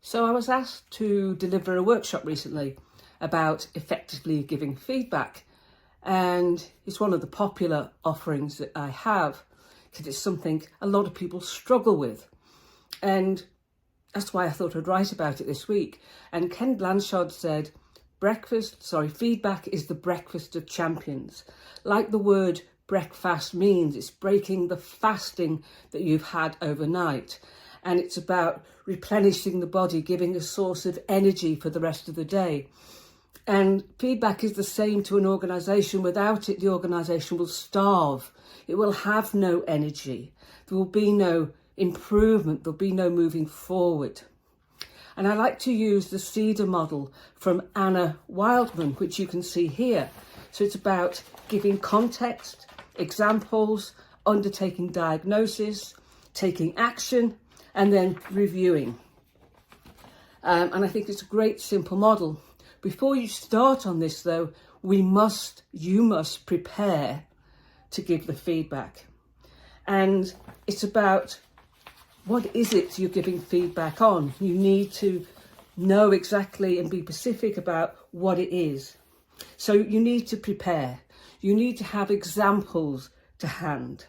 So I was asked to deliver a workshop recently about effectively giving feedback, and it's one of the popular offerings that I have because it's something a lot of people struggle with, and that's why I thought I'd write about it this week. And Ken Blanchard said, feedback is the breakfast of champions. Like the word breakfast means, it's breaking the fasting that you've had overnight. And it's about replenishing the body, giving a source of energy for the rest of the day. And feedback is the same to an organisation. Without it, the organisation will starve. It will have no energy. There will be no improvement. There'll be no moving forward. And I like to use the Cedar model from Anna Wildman, which you can see here. So it's about giving context, examples, undertaking diagnosis, taking action, and then reviewing. And I think it's a great simple model. Before you start on this though, you must prepare to give the feedback. And it's about what is it you're giving feedback on. You need to know exactly and be specific about what it is. So you need to prepare. You need to have examples to hand.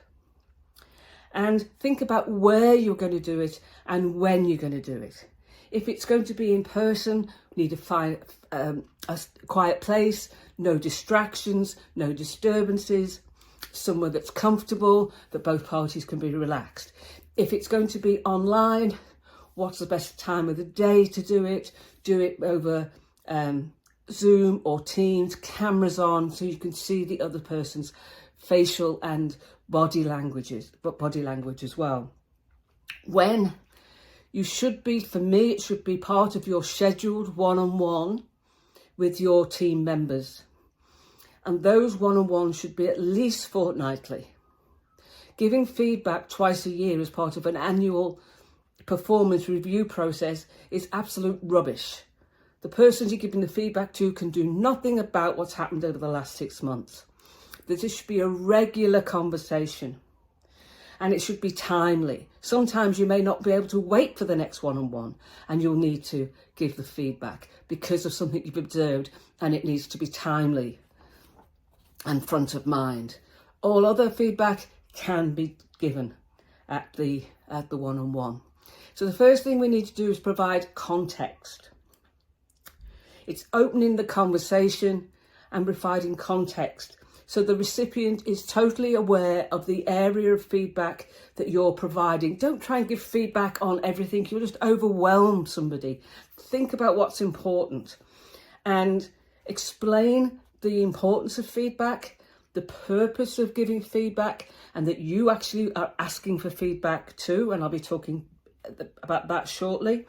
And think about where you're going to do it and when you're going to do it. If it's going to be in person, you need to find a quiet place, no distractions, no disturbances, somewhere that's comfortable, that both parties can be relaxed. If it's going to be online, what's the best time of the day to do it? Do it over Zoom or Teams, cameras on, so you can see the other person's facial and body language as well. When you should be, for me, it should be part of your scheduled one-on-one with your team members. And those one-on-ones should be at least fortnightly. Giving feedback twice a year as part of an annual performance review process is absolute rubbish. The person you're giving the feedback to can do nothing about what's happened over the last 6 months. This should be a regular conversation, and it should be timely. Sometimes you may not be able to wait for the next one-on-one, and you'll need to give the feedback because of something you've observed, and it needs to be timely and front of mind. All other feedback can be given at the one-on-one. So the first thing we need to do is provide context. It's opening the conversation and providing context so the recipient is totally aware of the area of feedback that you're providing. Don't try and give feedback on everything. You'll just overwhelm somebody. Think about what's important and explain the importance of feedback, the purpose of giving feedback, and that you actually are asking for feedback too. And I'll be talking about that shortly.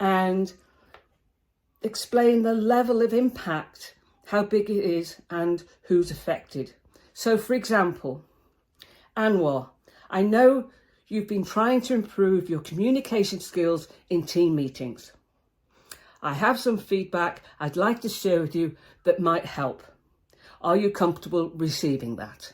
And explain the level of impact, how big it is and who's affected. So for example, Anwar, I know you've been trying to improve your communication skills in team meetings. I have some feedback I'd like to share with you that might help. Are you comfortable receiving that?